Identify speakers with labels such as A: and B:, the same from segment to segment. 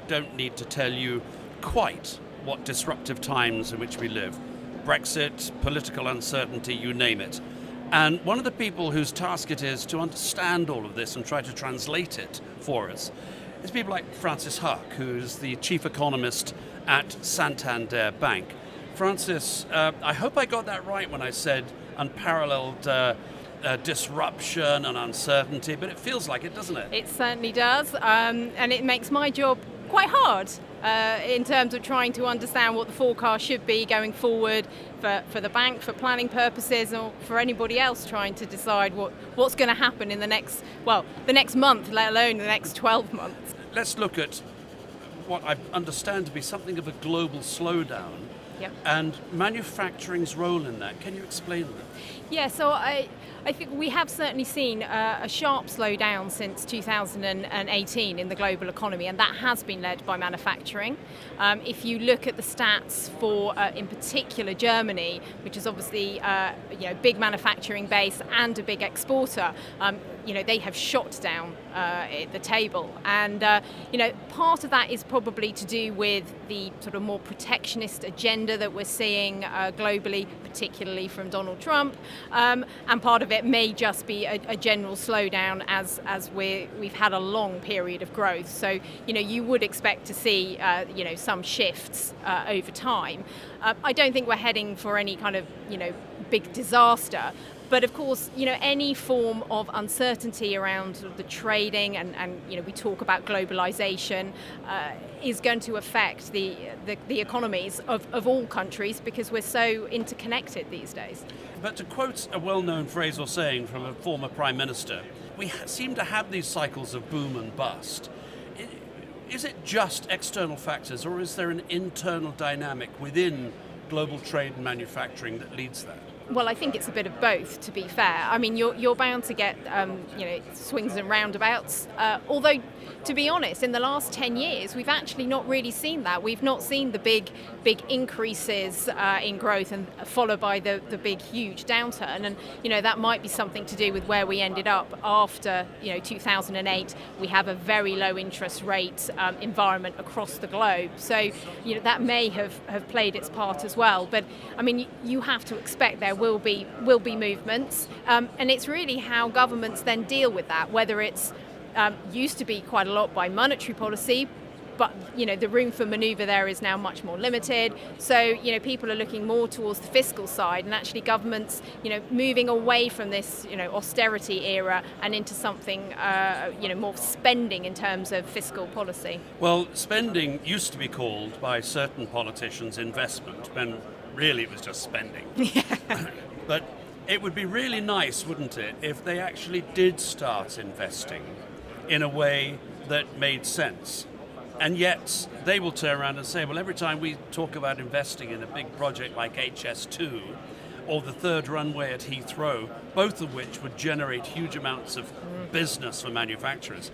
A: don't need to tell you quite what disruptive times in which we live. Brexit, political uncertainty, you name it. And one of the people whose task it is to understand all of this and try to translate it for us is people like Francis Haque, who's the chief economist at Santander Bank. Francis, I hope I got that right when I said unparalleled disruption and uncertainty, but it feels like it, doesn't it?
B: It certainly does, and it makes my job quite hard in terms of trying to understand what the forecast should be going forward for the bank, for planning purposes, or for anybody else trying to decide what's going to happen in the next month, let alone the next 12 months.
A: Let's look at what I understand to be something of a global slowdown.
B: Yep.
A: And manufacturing's role in that. Can you explain that?
B: Yeah, so I think we have certainly seen a sharp slowdown since 2018 in the global economy, and that has been led by manufacturing. If you look at the stats for, in particular, Germany, which is obviously big manufacturing base and a big exporter, they have shot down at the table. And, part of that is probably to do with the sort of more protectionist agenda that we're seeing globally, particularly from Donald Trump. And part of it may just be a general slowdown as we've had a long period of growth. So, you would expect to see, some shifts over time. I don't think we're heading for any kind of, big disaster. But of course, any form of uncertainty around sort of the trading and we talk about globalization is going to affect the economies of all countries because we're so interconnected these days.
A: But to quote a well-known phrase or saying from a former prime minister, we seem to have these cycles of boom and bust. Is it just external factors, or is there an internal dynamic within global trade and manufacturing that leads that?
B: Well, I think it's a bit of both, to be fair. I mean, you're bound to get, swings and roundabouts. Although, to be honest, in the last 10 years, we've actually not really seen that. We've not seen the big increases in growth and followed by the big, huge downturn. And, that might be something to do with where we ended up after, 2008. We have a very low interest rate environment across the globe. So, that may have played its part as well. But, I mean, you have to expect there will be movements, and it's really how governments then deal with that, whether it's used to be quite a lot by monetary policy, but the room for manoeuvre there is now much more limited. So people are looking more towards the fiscal side, and actually governments moving away from this austerity era and into something more spending in terms of fiscal policy.
A: Well, spending used to be called by certain politicians investment, when really it was just spending. But it would be really nice, wouldn't it, if they actually did start investing in a way that made sense. And yet they will turn around and say, well, every time we talk about investing in a big project like HS2 or the third runway at Heathrow, both of which would generate huge amounts of business for manufacturers,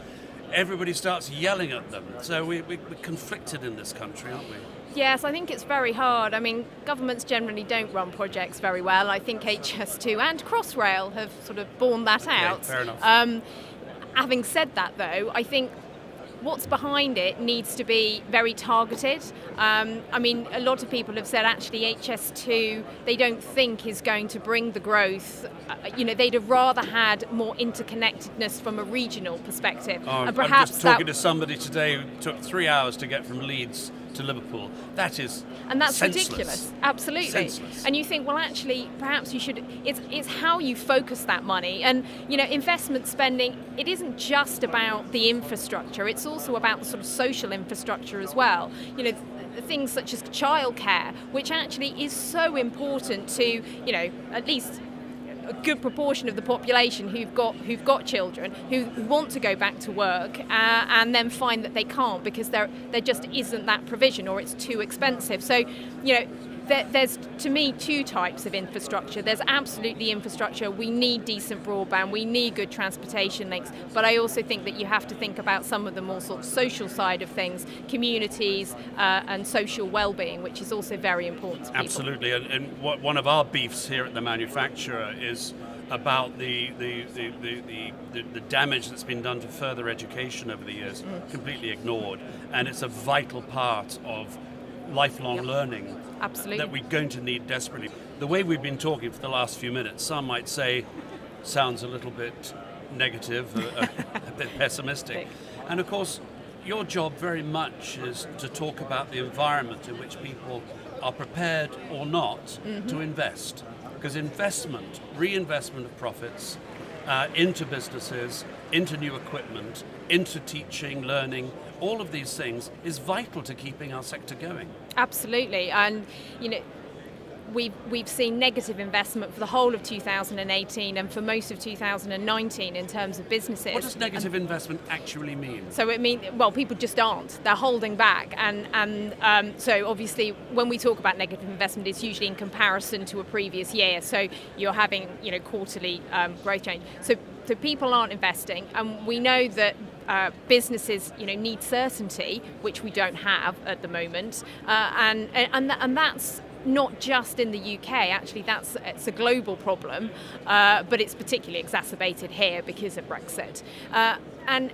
A: everybody starts yelling at them. So we're conflicted in this country, aren't we?
B: Yes, I think it's very hard. I mean, governments generally don't run projects very well. I think HS2 and Crossrail have sort of borne that out.
A: Fair enough.
B: Having said that, though, I think what's behind it needs to be very targeted. I mean, a lot of people have said actually HS2 they don't think is going to bring the growth. They'd have rather had more interconnectedness from a regional perspective.
A: And
B: perhaps
A: I'm just talking to somebody today who took 3 hours to get from Leeds to Liverpool. That is
B: and that's
A: senseless.
B: Ridiculous. Absolutely.
A: Senseless.
B: And you think, well, actually, perhaps you should. It's how you focus that money. And investment spending. It isn't just about the infrastructure. It's also about the sort of social infrastructure as well. Things such as childcare, which actually is so important to at least a good proportion of the population who've got children who want to go back to work and then find that they can't because there just isn't that provision or it's too expensive. So there's, to me, two types of infrastructure. There's absolutely infrastructure. We need decent broadband. We need good transportation links. But I also think that you have to think about some of the more sort of social side of things, communities and social well-being, which is also very important to people.
A: Absolutely. And one of our beefs here at the manufacturer is about the damage that's been done to further education over the years completely ignored, and it's a vital part of lifelong learning.
B: Absolutely.
A: That we're going to need desperately. The way we've been talking for the last few minutes, some might say sounds a little bit negative, a bit pessimistic. And of course, your job very much is to talk about the environment in which people are prepared or not to invest. Because reinvestment of profits into businesses, into new equipment, into teaching, learning, all of these things is vital to keeping our sector going.
B: Absolutely, and we've seen negative investment for the whole of 2018 and for most of 2019 in terms of businesses.
A: What does negative investment actually mean?
B: So it means, well, people just aren't. They're holding back, and so obviously when we talk about negative investment, it's usually in comparison to a previous year. So you're having quarterly growth change. So people aren't investing, and we know that businesses need certainty, which we don't have at the moment, and that's not just in the UK. Actually, it's a global problem, but it's particularly exacerbated here because of Brexit. And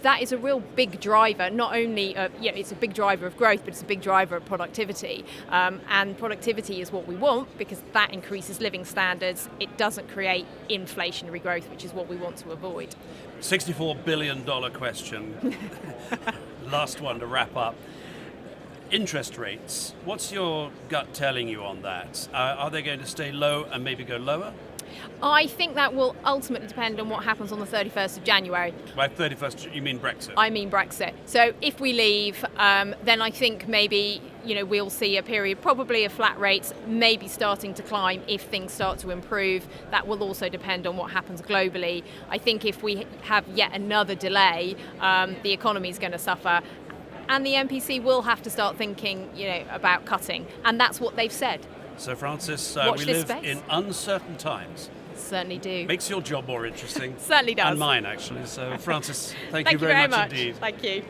B: that is a real big driver. Not only it's a big driver of growth, but it's a big driver of productivity. And productivity is what we want because that increases living standards. It doesn't create inflationary growth, which is what we want to avoid.
A: $64 billion question. Last one to wrap up. Interest rates, what's your gut telling you on that? Are they going to stay low and maybe go lower?
B: I think that will ultimately depend on what happens on the 31st of January.
A: By 31st, you mean Brexit?
B: I mean Brexit. So if we leave, then I think maybe we'll see a period probably of flat rates, maybe starting to climb if things start to improve. That will also depend on what happens globally. I think if we have yet another delay, the economy is going to suffer. And the MPC will have to start thinking, about cutting, and that's what they've said.
A: So, Frances,
B: Watch
A: we
B: this
A: live
B: space.
A: in uncertain times.
B: Certainly do.
A: Makes your job more interesting.
B: Certainly does.
A: And mine, actually. So, Frances, thank
B: you
A: you very much
B: much
A: indeed.
B: Thank you.